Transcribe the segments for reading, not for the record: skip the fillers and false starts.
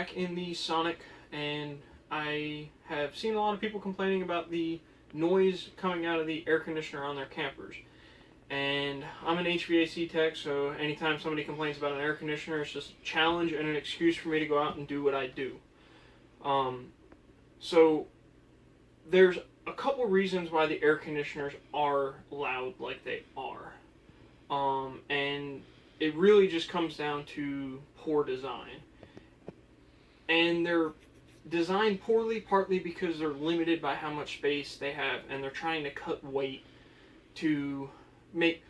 back in the Sonic, and I have seen a lot of people complaining about the noise coming out of the air conditioner on their campers. And I'm an HVAC tech, so anytime somebody complains about an air conditioner, it's just a challenge and an excuse for me to go out and do what I do. So there's a couple reasons why the air conditioners are loud like they are. And it really just comes down to poor design. And they're designed poorly partly because they're limited by how much space they have, and they're trying to cut weight to make,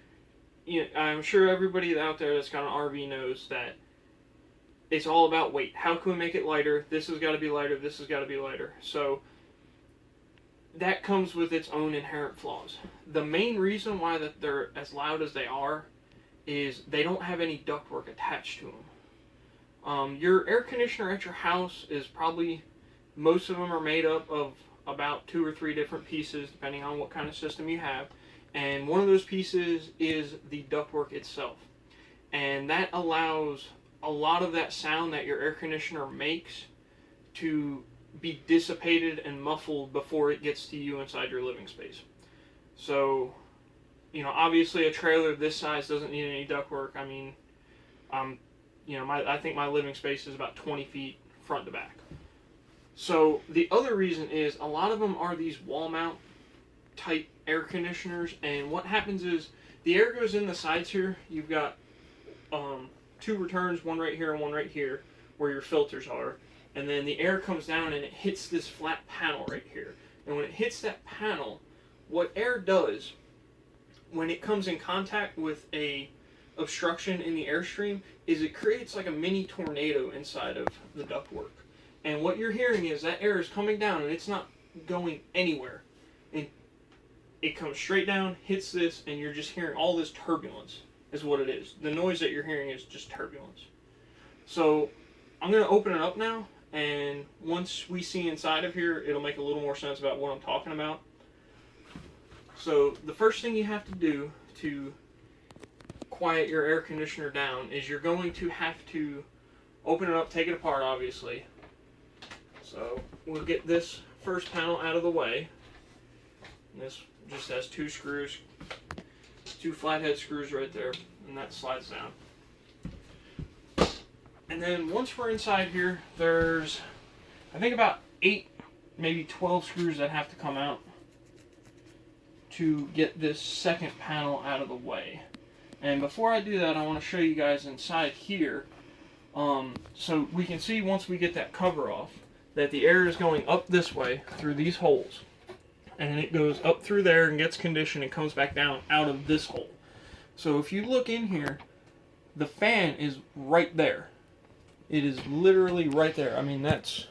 I'm sure everybody out there that's got an RV knows that it's all about weight. How can we make it lighter? This has got to be lighter, this has got to be lighter. So that comes with its own inherent flaws. The main reason why that they're as loud as they are is they don't have any ductwork attached to them. Your air conditioner at your house is probably, most of them are made up of about 2 or 3 different pieces depending on what kind of system you have. And one of those pieces is the ductwork itself. And that allows a lot of that sound that your air conditioner makes to be dissipated and muffled before it gets to you inside your living space. So, obviously a trailer this size doesn't need any ductwork. I mean, I think my living space is about 20 feet front to back. So the other reason is a lot of them are these wall mount type air conditioners, and what happens is the air goes in the sides here. You've got 2 returns, one right here and one right here where your filters are, and then the air comes down and it hits this flat panel right here. And when it hits that panel, what air does when it comes in contact with a obstruction in the airstream is it creates like a mini tornado inside of the ductwork. And what you're hearing is that air is coming down and it's not going anywhere. And it comes straight down, hits this, and you're just hearing all this turbulence is what it is. The noise that you're hearing is just turbulence. So I'm going to open it up now, and once we see inside of here, it'll make a little more sense about what I'm talking about. So the first thing you have to do to quiet your air conditioner down is you're going to have to open it up, take it apart obviously. So we'll get this first panel out of the way. And this just has 2 screws, 2 flathead screws right there, and that slides down. And then once we're inside here, there's I think about 8, maybe 12 screws that have to come out to get this second panel out of the way. And before I do that, I want to show you guys inside here, so we can see once we get that cover off that the air is going up this way through these holes, and it goes up through there and gets conditioned and comes back down out of this hole. So if you look in here, the fan is right there. It is literally right there. I mean, that's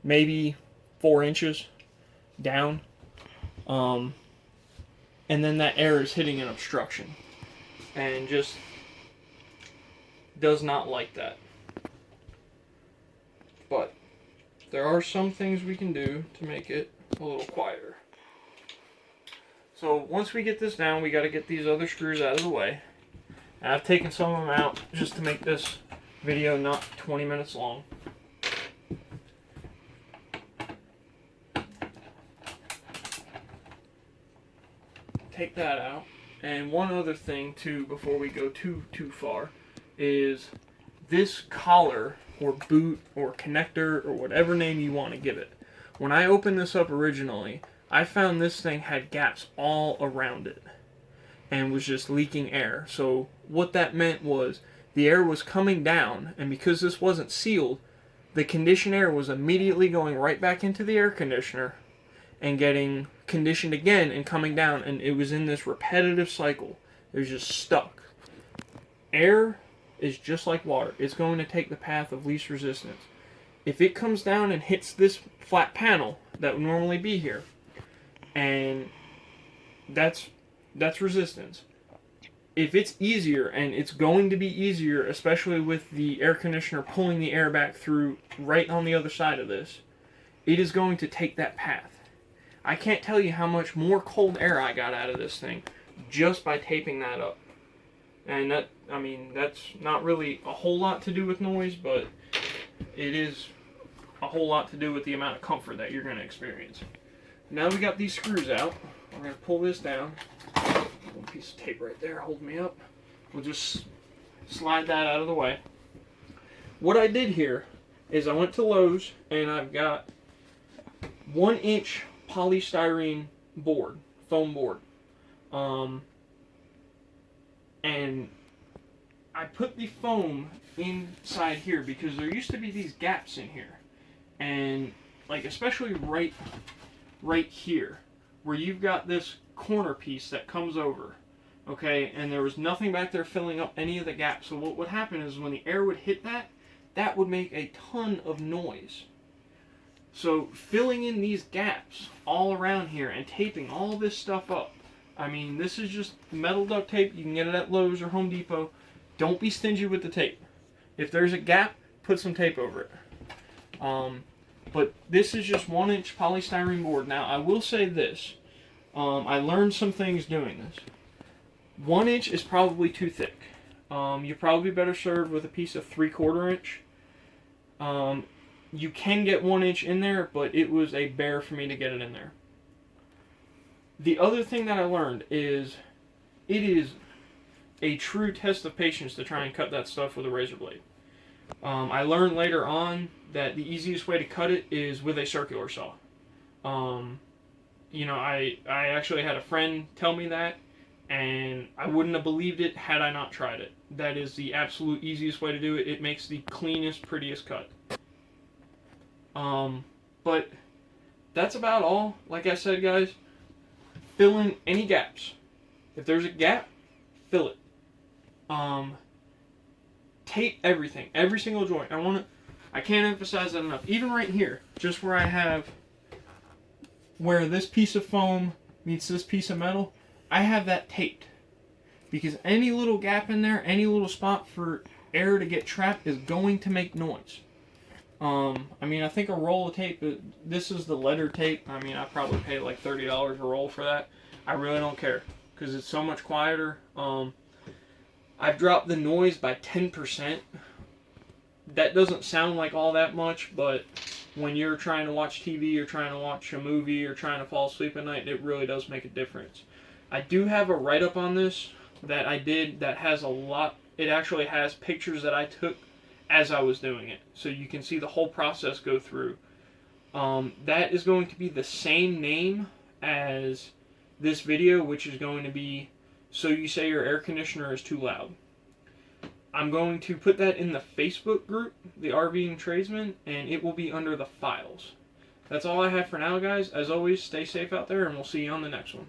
maybe 4 inches down. And then that air is hitting an obstruction and just does not like that. But there are some things we can do to make it a little quieter. So once we get this down, we got to get these other screws out of the way. And I've taken some of them out just to make this video not 20 minutes long. Take that out. And one other thing too, before we go too far, is this collar or boot or connector or whatever name you want to give it. When I opened this up originally, I found this thing had gaps all around it and was just leaking air. So what that meant was the air was coming down, and because this wasn't sealed, the conditioned air was immediately going right back into the air conditioner and getting conditioned again and coming down, and it was in this repetitive cycle. It was just stuck. Air is just like water. It's going to take the path of least resistance. If it comes down and hits this flat panel that would normally be here, and that's resistance. If it's easier, and it's going to be easier, especially with the air conditioner pulling the air back through right on the other side of this, it is going to take that path. I can't tell you how much more cold air I got out of this thing just by taping that up. And that's not really a whole lot to do with noise, but it is a whole lot to do with the amount of comfort that you're going to experience. Now we got these screws out. We're going to pull this down. One piece of tape right there holding me up. We'll just slide that out of the way. What I did here is I went to Lowe's and I've got 1-inch polystyrene board, foam board. And I put the foam inside here because there used to be these gaps in here. And like especially right here where you've got this corner piece that comes over. Okay, and there was nothing back there filling up any of the gaps. So what would happen is when the air would hit that would make a ton of noise. So filling in these gaps all around here and taping all this stuff up. I mean, this is just metal duct tape. You can get it at Lowe's or Home Depot. Don't be stingy with the tape. If there's a gap, put some tape over it. But this is just 1-inch polystyrene board. Now, I will say this. I learned some things doing this. 1 inch is probably too thick. You're probably better served with a piece of 3/4 inch. You can get 1 inch in there, but it was a bear for me to get it in there. The other thing that I learned is it is a true test of patience to try and cut that stuff with a razor blade. I learned later on that the easiest way to cut it is with a circular saw. You know, I actually had a friend tell me that, and I wouldn't have believed it had I not tried it. That is the absolute easiest way to do it. It makes the cleanest, prettiest cut. But that's about all. Like I said, guys, fill in any gaps. If there's a gap, fill it. Tape everything, every single joint. I can't emphasize that enough. Even right here, just where I have where this piece of foam meets this piece of metal, I have that taped. Because any little gap in there, any little spot for air to get trapped is going to make noise. I mean, I think a roll of tape, this is the letter tape. I mean, I probably paid like $30 a roll for that. I really don't care because it's so much quieter. I've dropped the noise by 10%. That doesn't sound like all that much, but when you're trying to watch TV or trying to watch a movie or trying to fall asleep at night, it really does make a difference. I do have a write-up on this that I did that has a lot. It actually has pictures that I took as I was doing it, so you can see the whole process go through. That is going to be the same name as this video, which is going to be So You Say Your Air Conditioner is Too Loud. I'm going to put that in the Facebook group, the RVing Tradesman, and it will be under the files. That's all I have for now, guys. As always, stay safe out there, and we'll see you on the next one.